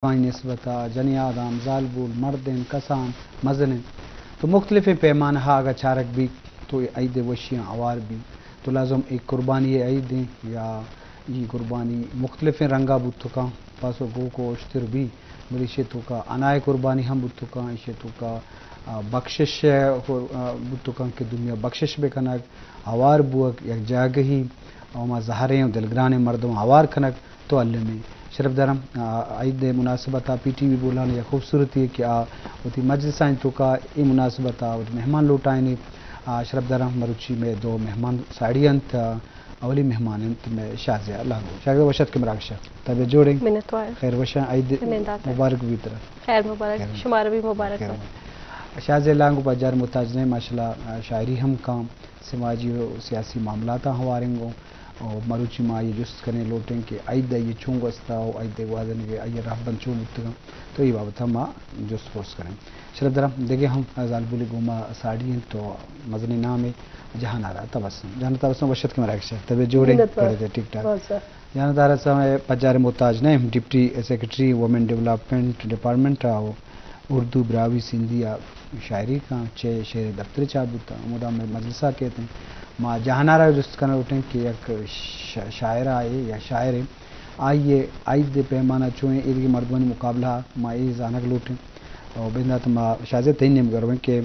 نسبتا جنیادام زالبول مردن کسان مزن تو مختلف پیمانہ اگر چارک بھی تو عید وشیاں عوار بھی تو لازم ایک قربانی عید یا یہ قربانی مختلف رنگا بتو کا پاسو گو کو اشتر بھی مریشے تو کا انائے قربانی ہم بتو کا ایشے تو کا بخشش بتو کا کہ دنیا بخشش بے کنک عوار بوک یک جاگہی اوما زہریں دلگران مردوں عوار کنک تو اللہ میں شرف درم عید مناسبت پی ٹی وی بولانے یا خوبصورتی ہے کہ ہوتی مجلس آئیں تو کا یہ مناسبت مہمان لوٹائیں شرف درم مروچی میں دو مہمان ساڑی انت اولی مہمان انت میں شازیہ لاگو شاگرد وشت کے مراکشہ تب جوڑیں خیر وشا عید مبارک بھی طرف خیر مبارک شمار بھی مبارک شازیہ لانگو بجار متاج نے ماشاءاللہ شاعری ہم کام سماجی و سیاسی معاملات ہوارنگوں اور مروچی ماں یہ جست کرنے لوٹیں کہ عید یہ چونگ وستا ہو عید وادن کے آئیے راہ بن چونگ اتگا تو یہ بابت ہم جست پوس کریں شرف درم دیکھیں ہم زالبولی گوما ساڑی ہیں تو مزنی نام ہے جہاں نارا تبسم جہاں تبسم وشت کے مراکشہ طبع جوڑیں پڑے تھے ٹھیک ٹھاک جہاں دارا سمے پجار محتاج نے deputy secretary women development department آو اردو براوی سندھی شاعری کا چھ شعر دفتر چابتا مدا میں مجلسہ کہتے ہیں ماں جہانارا جست کرنا اٹھیں کہ ایک شاعرہ آئے یا شاعر آئیے عید پیمانہ چوئیں عید کی مردمانی مقابلہ ماں یہ زانک لوٹیں اور بندات ماں شازیہ تین نیم گرویں کہ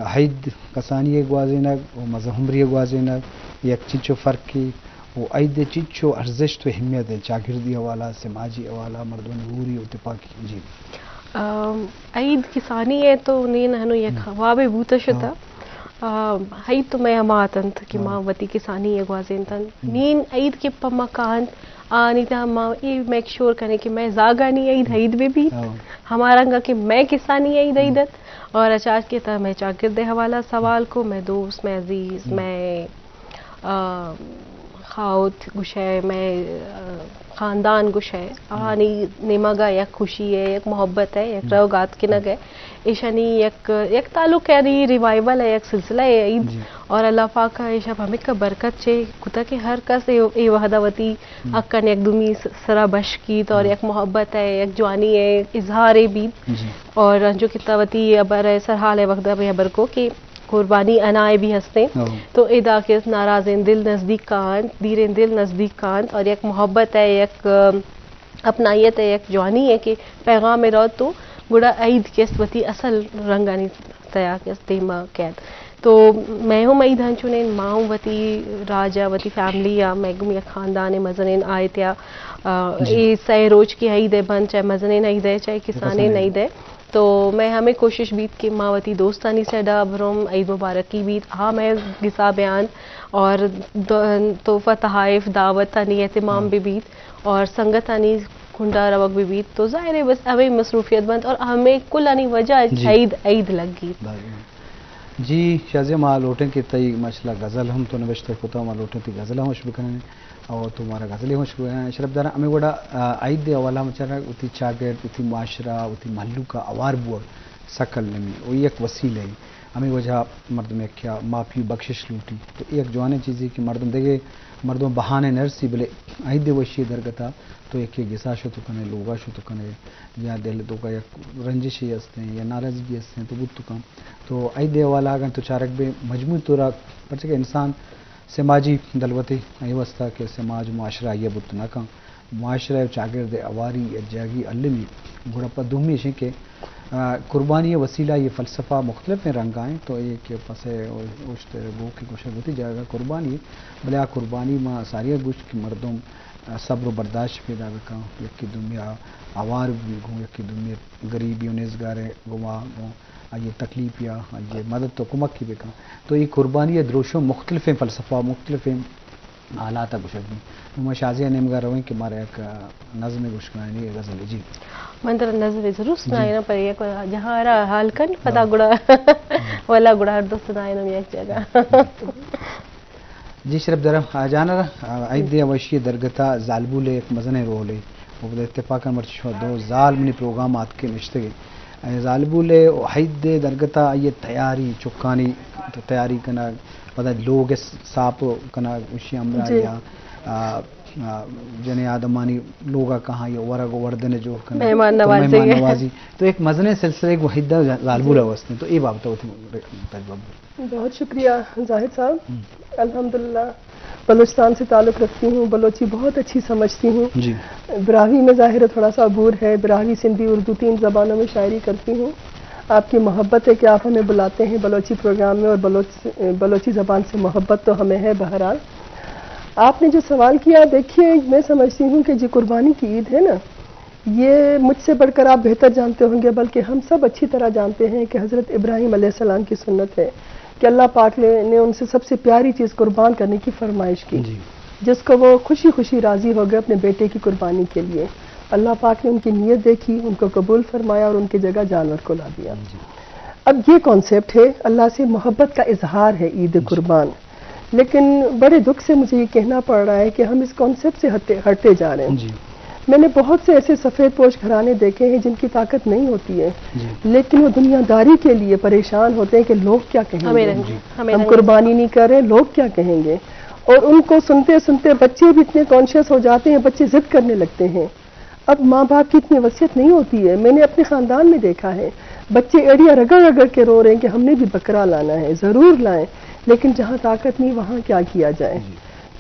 عید کسانی گوازینک و مزہمری گوازینک یک چیچو فرق کی وہ عید چیچو ارزش تو اہمیت ہے چاگردی حوالہ سماجی حوالہ مردمانی غوری اتفاقی جی عید کسانی ہے تو نین ہنو یک وابے بوتا شتا عید تو میں ہماتن کہ ماں وتی کسانی ہے گوازین تن نین عید کے پما کان آنی تا ماں یہ میک شور کرنے کہ میں زاگانی عید بھی بھی ہمارا گا کہ میں کسانی عیدت اور اچاج کے تا میں چاگرد حوالہ سوال کو میں دوست میں عزیز میں خاوت گشے میں خاندان گشے آنی نمگا یک خوشی ہے یک محبت ہے یک روگات کی نگ ہے ایشانی یک تعلق ہے ریوائیول ہے یک سلسلہ ہے عید اور اللہ پاک کا ایشا ہمیں کا برکت چھے کتا کہ ہر کس ای وحداوتی اکن یک دمی سرا بشکیت اور یک محبت ہے یک جوانی ہے اظہار بھی اور جو کتاوتی ابر سرحال وقت اب ابر کو کہ قربانی انائے بھی ہستے تو ادا کے ناراضین دل نزدیک کانت دیرین دل نزدیک کانت اور یک محبت ہے یک اپنائیت ہے یک جوانی ہے کہ پیغام رو تو گڑا عید کے وتی اصل رنگانی تیا کے تیما قید تو میں ہوں عید ہنچونین ماں ہوں وتی راجا وتی فیملی یا میں گم یک خاندان مزنین آئے تیا یہ سہ روز کی عید ہے بند چاہے مزنین عید ہے چاہے کسانین عید ہے تو میں ہمیں کوشش بیت کہ ماوتی دوستانی سے ڈابرم عید مبارکی بیت ہاں میں گسا بیان اور تحفہ تحائف دعوت تانی اہتمام بھی بیت اور سنگت آنی کنڈا روک بھی بیت تو ظاہر ہے بس ہمیں مصروفیت بند اور ہمیں کل آنی وجہ عید لگ گی جی شازیہ ماں لوٹیں کہ تئی ماشاءاللہ غزل ہم تو نوشتہ کتا ماں لوٹیں کہ غزل ہم شروع کرنے اور تمہارا غزلی ہم شروع ہیں شرف دارا ہمیں بڑا عید دے اولا ہم چاہ اتی چاگرد اتی معاشرہ اتی محلو کا عوار بور سکل نمی وہ ایک وسیلہ ہے ہمیں وجہ مردم کیا معافی بخشش لوٹی تو ایک جوانے چیزی کہ مردم دیکھے مردم بہانے نرسی بلے عید وشی درگتا تو ایک گسا شو تو کنے لوگا شو تو کنے یا دل تو کا یک رنجشی ہستے ہیں یا ناراضگی ہستے ہیں تو بود تو کم تو عید والا اگر تو چارک بے مجموعی طورا پرچہ کہ انسان سماجی دلوتی ای وستا کہ سماج معاشرہ یہ بت نہ کم معاشرہ چاگرد اواری جاگی علمی گڑا پا دومی شیں کہ قربانی وسیلہ یہ فلسفہ مختلف میں رنگ آئیں تو یہ کہ پسے گوشت گو کی گوشت ہوتی جائے گا قربانی بلے قربانی ماں ساریہ گوشت کی مردم صبر و برداشت پیدا بکا یکی دنیا عوار بھی گوں یکی دنیا غریبی و نزگارے گوا گوں یہ تکلیف یا یہ مدد تو کمک کی بکا تو یہ قربانی دروشوں مختلف فلسفہ مختلف حالات گشت بھی نما شازیہ نمگا رویں کہ مارا ایک نظم گشکانی غزل جی مندر نظر ضرور سنائے نا پر ایک جہاں را حال کن پتا گڑا والا گڑا ہر دو سنائے نا ایک جگہ جی شرف درم جانا عید وشی درگتا زالبولے ایک مزنے رولے وہ اتفاقا مرچشو دو زال منی پروگرامات کے نشتے زالبولے عید درگتا یہ تیاری چکانی تیاری کنا پتہ لوگ ساپ کنا وشی امرا یا जने आदमानी लोगा कहाँ ये वरग वर्दने जो मेहमान नवाजी तो एक मजने सिलसिले एक वहीदा गालबुला वस्ते तो ये बात होती बहुत शुक्रिया जाहिद साहब। अल्हम्दुलिल्लाह बलूचिस्तान से ताल्लुक़ रखती हूँ, बलोची बहुत अच्छी समझती हूँ जी। ब्राह्वी में ज़ाहिर थोड़ा सा अबूर है, ब्राह्वी सिंधी उर्दू 3 ज़बानों में शायरी करती हूँ। आपकी मोहब्बत है कि आप हमें बुलाते हैं बलोची प्रोग्राम में, और बलोची ज़बान से मोहब्बत तो हमें है। बहरहाल आपने जो सवाल किया, देखिए मैं समझती हूँ कि जो कुर्बानी की ईद है ना, ये मुझसे बढ़कर आप बेहतर जानते होंगे, बल्कि हम सब अच्छी तरह जानते हैं कि हज़रत इब्राहीम अलैहिस्सलाम की सुन्नत है कि अल्लाह पाक ने उनसे सबसे प्यारी चीज़ कुर्बान करने की फरमाइश की, जिसको वो खुशी खुशी राज़ी हो गए अपने बेटे की कुर्बानी के लिए। अल्लाह पाक ने उनकी नीयत देखी, उनको कबूल फरमाया और उनकी जगह जानवर को ला दिया। अब ये कॉन्सेप्ट है, अल्लाह से मोहब्बत का इजहार है ईद कुर्बान। लेकिन बड़े दुख से मुझे ये कहना पड़ रहा है कि हम इस कॉन्सेप्ट से हटते जा रहे हैं। मैंने बहुत से ऐसे सफ़ेद पोश घराने देखे हैं जिनकी ताकत नहीं होती है, लेकिन वो दुनियादारी के लिए परेशान होते हैं कि लोग क्या कहेंगे, हम कुर्बानी नहीं कर रहे, लोग क्या कहेंगे। और उनको सुनते सुनते बच्चे भी इतने कॉन्शियस हो जाते हैं, बच्चे जिद करने लगते हैं। अब माँ बाप की इतनी वसीयत नहीं होती है। मैंने अपने ख़ानदान में देखा है, बच्चे एड़ियाँ रगड़ रगड़ के रो रहे हैं कि हमने भी बकरा लाना है, ज़रूर लाएं, लेकिन जहाँ ताकत नहीं वहाँ क्या किया जाए।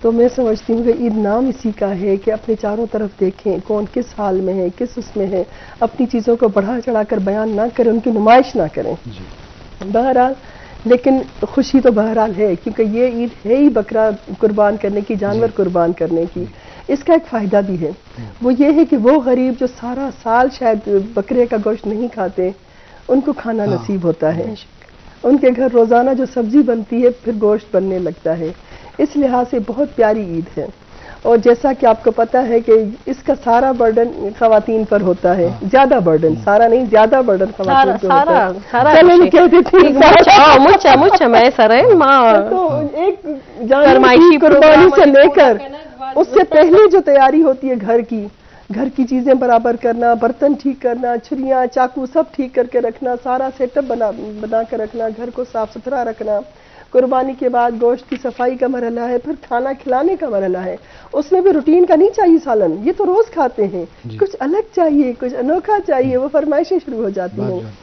तो मैं समझती हूँ कि ईद नाम इसी का है कि अपने चारों तरफ देखें कौन किस हाल में है, किस उसमें है, अपनी चीज़ों को बढ़ा चढ़ा कर बयान ना करें, उनकी नुमाइश ना करें। बहरहाल लेकिन खुशी तो बहरहाल है, क्योंकि ये ईद है ही बकरा कुर्बान करने की, जानवर कुर्बान करने की। इसका एक फ़ायदा भी है, वो ये है कि वो गरीब जो सारा साल शायद बकरे का गोश्त नहीं खाते, उनको खाना नसीब होता है। उनके घर रोज़ाना जो सब्जी बनती है फिर गोश्त बनने लगता है। इस लिहाज से बहुत प्यारी ईद है। और जैसा कि आपको पता है कि इसका सारा बर्डन खवातीन पर होता है, ज्यादा बर्डन, सारा नहीं ज्यादा बर्डन खवातीन पर होता है। चलो मैं कह देती हूँ तो एक जानवर कुर्बानी से लेकर उससे पहले जो तैयारी होती है घर की चीजें बराबर करना, बर्तन ठीक करना, छुरियाँ चाकू सब ठीक करके रखना, सारा सेटअप बना कर रखना, घर को साफ सुथरा रखना। कुर्बानी के बाद गोश्त की सफाई का मरहला है, फिर खाना खिलाने का मरहला है। उसमें भी रूटीन का नहीं चाहिए सालन, ये तो रोज खाते हैं, कुछ अलग चाहिए, कुछ अनोखा चाहिए, वो फरमाइशें शुरू हो जाती हैं।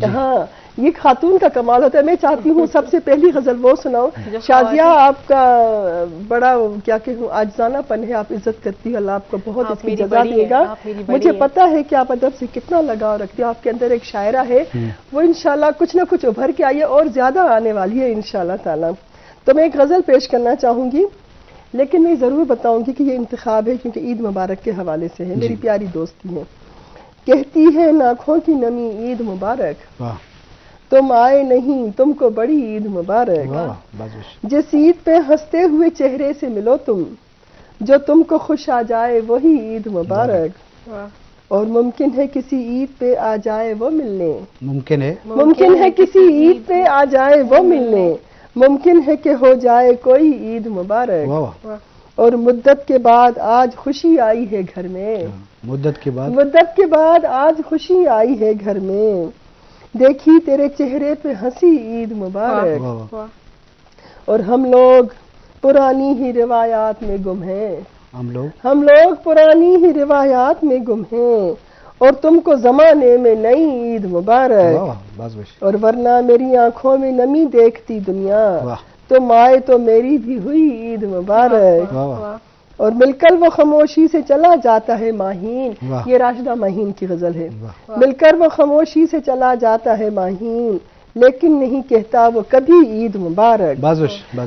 हाँ, ये खातून का कमाल होता है। मैं चाहती हूँ सबसे पहली गजल वो सुनाऊं। शाजिया, आपका बड़ा क्या कहूँ आजजानापन है, आप इज्जत करती हो, अल्लाह आपको बहुत इसकी जज़ा देगा। मुझे पता है कि आप अदब से कितना लगाव रखती हो, आपके अंदर एक शायरा है, वो इंशाल्लाह कुछ ना कुछ उभर के आई है और ज्यादा आने वाली है इंशाल्लाह ताला। तो मैं एक गजल पेश करना चाहूंगी, लेकिन मैं जरूर बताऊंगी कि ये इंतखाब है क्योंकि ईद मुबारक के हवाले से है। मेरी प्यारी दोस्ती है, कहती है नाखों की नमी ईद मुबारक, तुम आए नहीं तुमको बड़ी ईद मुबारक। जिस ईद पे हंसते हुए चेहरे से मिलो तुम, जो तुमको खुश आ जाए वही ईद मुबारक। और मुमकिन है किसी ईद पे आ जाए वो मिलने, मुमकिन है किसी ईद पे आ जाए वो मिलने, मुमकिन है कि हो जाए कोई ईद मुबारक। और मुद्दत के बाद आज खुशी आई है घर में, मुद्दत के बाद आज खुशी आई है घर में। देखी तेरे चेहरे पे हंसी ईद मुबारक। और हम लोग पुरानी ही रिवायात में गुम हैं, हम लोग पुरानी ही रिवायात में गुम हैं। और तुमको जमाने में नई ईद मुबारक। और वरना मेरी आंखों में नमी देखती दुनिया, तुम आए तो मेरी भी हुई ईद मुबारक। और मिलकर वो खामोशी से चला जाता है माहीन, ये राशिदा माहीन की गजल है। मिलकर वो खामोशी से चला जाता है माहीन, लेकिन नहीं कहता वो कभी ईद मुबारक।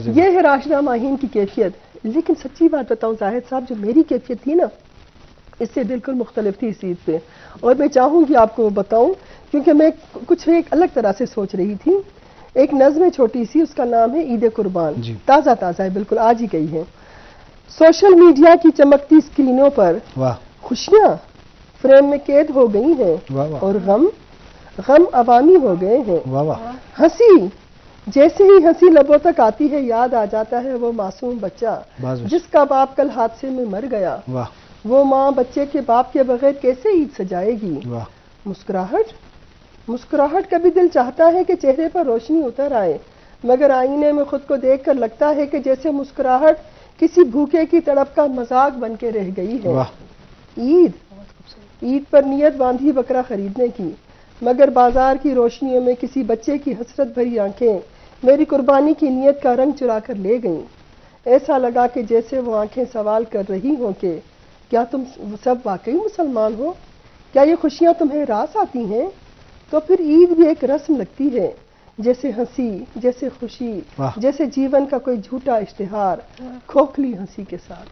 ये है राशिदा माहीन की कैफियत। लेकिन सच्ची बात बताऊं जाहिद साहब, जो मेरी कैफियत थी ना, इससे बिल्कुल मुख्तलिफ थी इस ईद पे। और मैं चाहूंगी आपको वो बताऊं, क्योंकि मैं कुछ एक अलग तरह से सोच रही थी। एक नज़्म है छोटी सी, उसका नाम है ईद कुर्बान, ताज़ा है, बिल्कुल आज ही गई है। सोशल मीडिया की चमकती स्क्रीनों पर खुशियां फ्रेम में कैद हो गई हैं, और गम अवामी हो गए हैं। हंसी जैसे ही हंसी लबों तक आती है, याद आ जाता है वो मासूम बच्चा जिसका बाप कल हादसे में मर गया। वो माँ बच्चे के बाप के बगैर कैसे ईद सजाएगी। मुस्कुराहट कभी दिल चाहता है कि चेहरे पर रोशनी उतर आए, मगर आईने में खुद को देखकर लगता है कि जैसे मुस्कुराहट किसी भूखे की तड़प का मजाक बन के रह गई है। वाह। ईद पर नियत बांधी बकरा खरीदने की, मगर बाजार की रोशनियों में किसी बच्चे की हसरत भरी आंखें मेरी कुर्बानी की नियत का रंग चुरा कर ले गईं। ऐसा लगा कि जैसे वो आंखें सवाल कर रही हों कि क्या तुम सब वाकई मुसलमान हो? क्या ये खुशियां तुम्हें रास आती हैं? तो फिर ईद भी एक रस्म लगती है, जैसे हंसी, जैसे खुशी, जैसे जीवन का कोई झूठा इश्तिहार खोखली हंसी के साथ।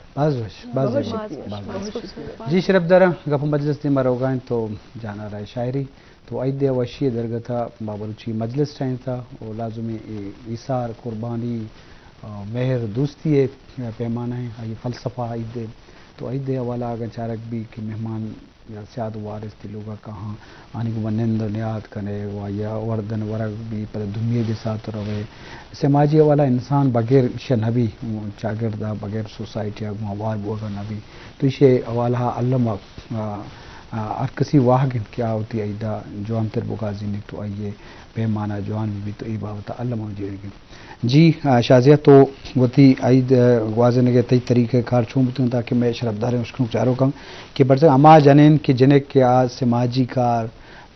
जी शरफदारा गप मजलिस ने मरोगा तो जाना रहा शायरी तो ऐदे वशी दरगथा बाबरूची मजलिस टाइम था और लाजुमी ईसार कुर्बानी मेहर दोस्ती एक पैमाना है ये फ़लसफ़ा ईद तो ईद हवाला अगर चारक भी कि मेहमान या सियाद वारिस लोग कहाँ आने को वनिंद नियाद करे या वर्दन वर्ग भी पर दुनिया के साथ रहे समाजी वाला इंसान बगैर नबी चागिरदा बगैर सोसाइटी वार बोगा नबी तो इसे वाला अल्लाह और किसी वाह क्या होती ईदा जवान तर बुगाजी ने तो आइए पैमाना जवान भी तो ये बात अल्लाह मौजूदगी जी शाजिया तो वती ईद वाजन के तई तरीके कार छूमती ताकि मैं शरफदार उसको चारों कम कि बरस अमा जनेन कि जने के आज समाजी कार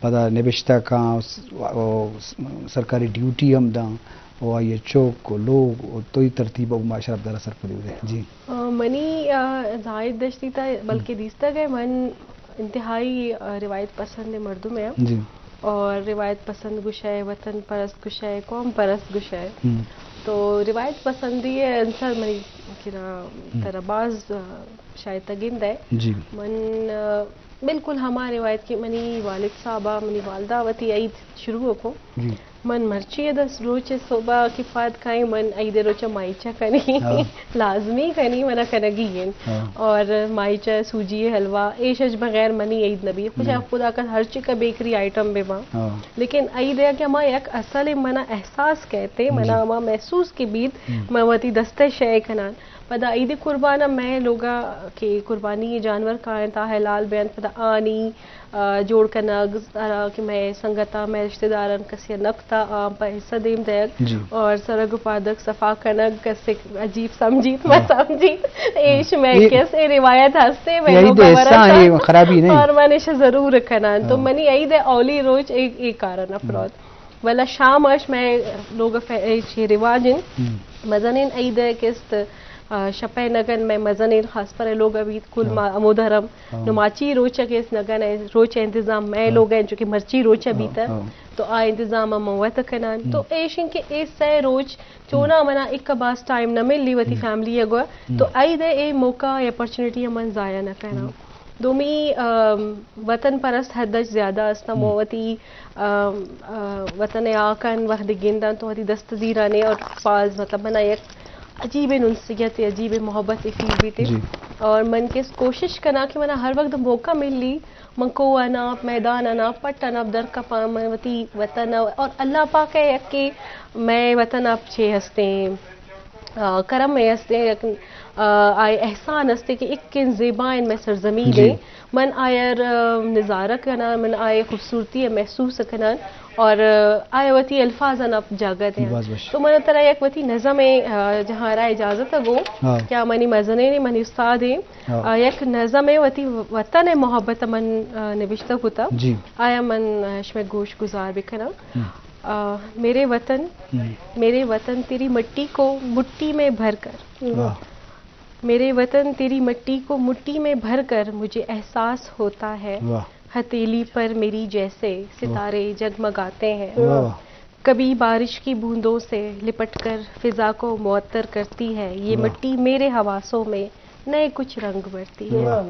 पता निबिश्ता का सरकारी ड्यूटी हम दा और ये चौक को लोग तो ही तरतीब उमा शरफदार सर पर जी मनी जाहिद दश्ती था बल्कि दिस्ता गए मन इंतहाई रिवायत पसंद मर्दों में जी और रिवायत पसंद गुशाए वतन परस्त गुशाए कौम परस्त गुशाए तो रिवायत पसंदी है अंसर मनी किना तरबाज शायद तगिंद है जी मन बिल्कुल हमारे रिवायत की मनी वालिद साहबा मनी वालदा वती ईद शुरू को जी मन मर्ची दस रोचे सोबा किफात खाई मन ईदे रोचा माइचा कनी लाजमी कनी मना कनगी और माइचा सूजी हलवा एशज बगैर मनी ईद नबी कुछ खुदा का हर चीज का बेकरी आइटम बे मां लेकिन ईद है कि हमारा एक असल मना एहसास कहते मना हमा महसूस के बीत मवती दस्ते शय खनान पदा ईद कुर्बाना मैं लोगा के कुर्बानी जानवर का है लाल बयान पदा आनी जोड़ कर नग कि मैं संगता मैं रिश्तेदारन कसिया नकता आम पर हिस्सा देम दयक और सरग पादक सफा कनग कसे अजीब समझीत मैं समझीत एश मैं कैसे रिवायत हंसते मैं लोग खराबी नहीं और मैंने जरूर रखना तो मनी ईद औली रोज एक कारण अफरोद वाला शाम अश मैं लोग रिवाज मजनिन ईद किस्त शपे नगन में मजनिन खास पर लोग अभी कुल अमोधरम नुमाची रोचा के इस नगन है रोचा इंतजाम मैं लोग हैं जो कि मर्ची रोचा बीता तो आ इंतजाम मवत कनान तो एशियन के इस से रोज चोना मना एक बास टाइम न मिल ली वती फैमिली अगवा तो आई दे ए मौका अपॉर्चुनिटी मन जाया न करना दोमी वतन परस्त हदज ज्यादा अस्ता मोवती वतन आकन वक्त गिंदा तो वती दस्तजीराने और फाज मतलब बना एक अजीब नुनसियत अजीब मोहब्बत फील भी थी और मन के कोशिश करना कि मना हर वक्त मौका मिल ली मन को अनाप मैदान अनाप पट अनाप दर का पामती वतन और अल्लाह पाक है कि मैं वतन आप छे हंसते करम में हंसते आए एहसान हंसते कि एक किन ज़ेबाइन में सरजमी दे मन आयर नज़ारा करना मन आए खूबसूरती महसूस करना और आए वती अल्फाज आप जागत हैं तो मन तरह एक वती नज़म है जहाँ राय इजाज़त गो क्या मनी मजने ने मनी उस्ताद है एक नज़म है वती वतन है मोहब्बत मन निविश्ता होता आया मन इसमें गोश गुजार भी करना मेरे वतन तेरी मिट्टी को मुट्ठी में भर कर मेरे वतन तेरी मिट्टी को मुट्ठी में भर कर मुझे एहसास होता है हथेली पर मेरी जैसे सितारे जगमगाते हैं कभी बारिश की बूंदों से लिपटकर फिजा को मुअत्तर करती है ये मिट्टी मेरे हवासों में नए कुछ रंग भरती है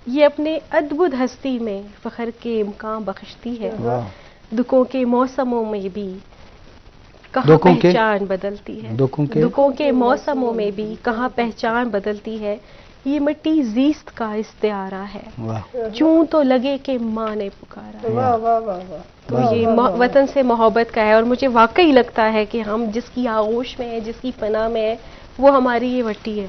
ये अपने अद्भुत हस्ती में फख्र के इम्कान बख्शती है दुखों के मौसमों में भी कहाँ पहचान बदलती है दुखों के मौसमों में भी कहाँ पहचान बदलती है ये मिट्टी जीस्त का इस्तिआरा है चूं तो लगे कि माँ ने पुकारा वाह वाह वाह वाह तो ये वतन से मोहब्बत का है और मुझे वाकई लगता है कि हम जिसकी आगोश में है जिसकी पनाह में है वो हमारी ये मिट्टी है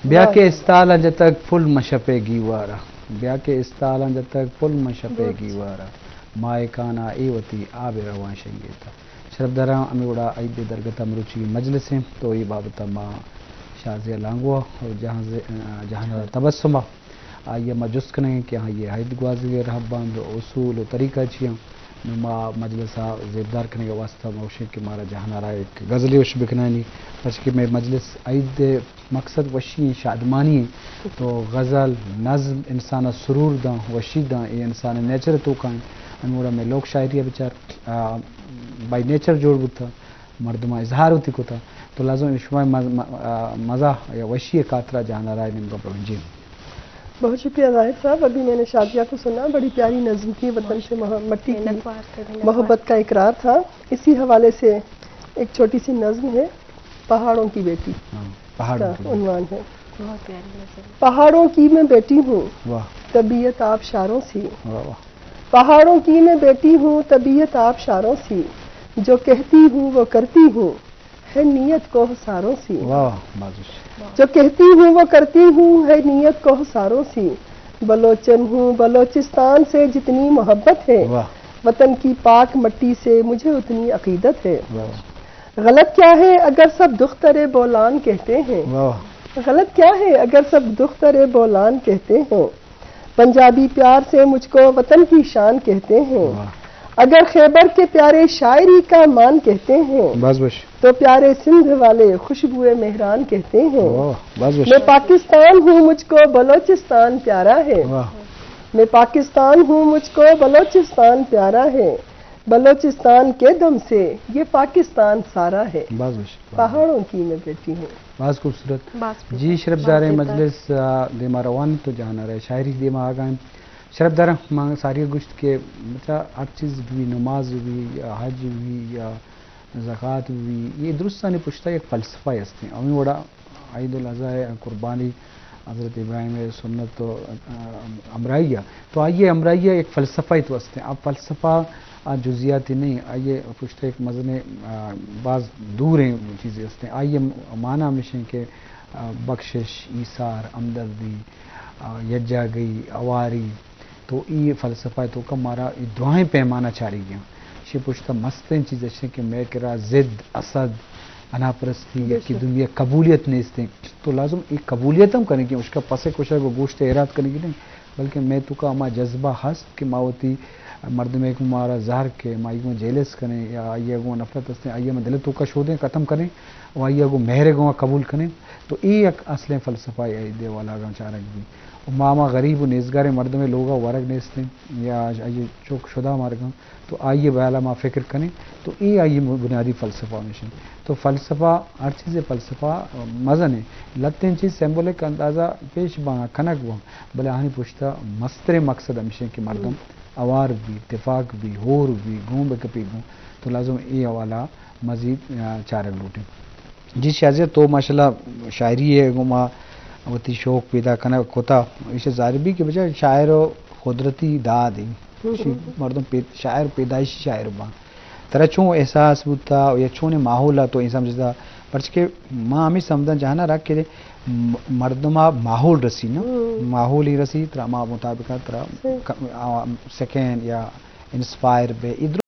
ब्याह के इस्ताल अंज तक फुल मशपे गीवारा ब्याह के इस्ताल अंज तक फुल मशपे गीवारा माए काना एवती आबे रवां शंगेता शरफदारा अमी उड़ा ईद दरगत अमरुची मजलिस हैं तो ये बाबत माँ شازیہ لانگوا اور جہاں تبسمہ آئیے مجس کریں کہ ہاں یہ حید گوازی رہبان اصول و طریقہ چیئیں نما مجلسہ زیبدار کرنے کے واسطہ موشی کہ مارا جہاں رہا ایک غزلی وش بکنانی پس کہ میں مجلس عید مقصد وشی شادمانی تو غزل نظم انسان سرور داں وشی داں یہ انسان نیچر تو کائیں انورا میں لوک شاعری بچار بائی نیچر جوڑ بتا مردمہ اظہار ہوتی کو تھا تو لازم شما مزہ یا وشی کاترا جہاں رہا ہے نمگا پرونجی. بہت شکریہ زاہد صاحب. ابھی میں نے شادیہ کو سنا, بڑی پیاری نظم کی, وطن سے مٹی کی محبت کا اقرار تھا. اسی حوالے سے ایک چھوٹی سی نظم ہے, پہاڑوں کی بیٹی کا عنوان ہے. پہاڑوں کی میں بیٹی ہوں طبیعت آبشاروں سی, پہاڑوں کی میں بیٹی ہوں طبیعت آبشاروں سی, جو کہتی ہوں وہ کرتی ہوں ہے نیت کو حساروں سی, جو کہتی ہوں وہ کرتی ہوں ہے نیت کو حساروں سی. بلوچن ہوں بلوچستان سے جتنی محبت ہے, وطن کی پاک مٹی سے مجھے اتنی عقیدت ہے. غلط کیا ہے اگر سب دختر بولان کہتے ہیں, غلط کیا ہے اگر سب دختر بولان کہتے ہیں, پنجابی پیار سے مجھ کو وطن کی شان کہتے ہیں. اگر خیبر کے پیارے شاعری کا مان کہتے ہیں, تو پیارے سندھ والے خوشبوئے مہران کہتے ہیں. میں پاکستان ہوں مجھ کو بلوچستان پیارا ہے, میں پاکستان ہوں مجھ کو بلوچستان پیارا ہے, بلوچستان کے دم سے یہ پاکستان سارا ہے. پہاڑوں کی میں بیٹی ہوں. بہت خوبصورت. جی شرفدار مجلس دیما روان تو جانا رہے شاعری دیما آگاہیں شرفدار ماں ساری گشت کے مطلب ہر چیز بھی, نماز بھی یا حج بھی یا زکوٰۃ بھی, یہ درستانی پوچھتا ہے ایک فلسفہ ہے. ہمیں بڑا عید الاضحیٰ قربانی حضرت ابراہیم سنت تو امرائیہ, تو آئیے امرائیہ ایک فلسفہ ہی تو ہستے ہیں. اب فلسفہ جزیاتی نہیں, آئیے پوچھتے ایک مزنے بعض دور ہیں چیزیں ہستے ہیں. آئیے معنی ہمیشہ کہ بخشش, ایثار, ہمدردی, یجا گئی, اواری, تو یہ فلسفہ ہے. تو کم مارا دعائیں پیمانہ چاری گیا شی پوچھتا مستیں چیزیں کہ میں کرا زد اسد انا پرستی یا کی دنیا قبولیت نیستے, تو لازم ایک قبولیت ہم کریں گے, اس کا پس کشا کو گوشت اراد کریں گے نہیں, بلکہ میں تو کا ہما جذبہ ہست کہ ماوتی مرد میں کو مارا زہر کے مائی کو جیلس کریں یا آئیے گو نفرت ہستے آئیے میں دل تو کا شو دیں ختم کریں اور آئیے گو مہر گو قبول کریں. تو یہ ایک اصل فلسفہ ہے دے والا گا چارک بھی. ماما غریب و نیزگار مرد میں لوگا ورگ نیستے یا آئیے چوک شدہ مار گا, تو آئیے بیالا ما فکر کریں. تو یہ آئیے بنیادی فلسفہ ہمیشہ. تو فلسفہ ہر چیز فلسفہ مزن ہے, لتیں چیز سیمبولک اندازہ پیش با کھنک با, بلے آنی پوچھتا مستر مقصد ہمیشہ کہ مردم اوار بھی, اتفاق بھی, ہور بھی, گون بکپی گون, تو لازم یہ حوالہ مزید چارک لوٹیں. جی شازیہ تو ماشاءاللہ شاعری ہے گما وتی شوق پیدا کرنا کوتا اسے ظاہر بھی کہ بچہ شاعر و قدرتی داد ہے مردم شاعر پیدائشی شاعر با ترا چون احساس بوتا یا چون ماحول تو انسان سمجھتا پرچ کہ ماں ہمیں سمجھن جہاں رکھ کے مردمہ ماحول رسی نا, ماحول ہی رسی ترا ماں مطابق ترا سیکنڈ یا انسپائر بے ادھر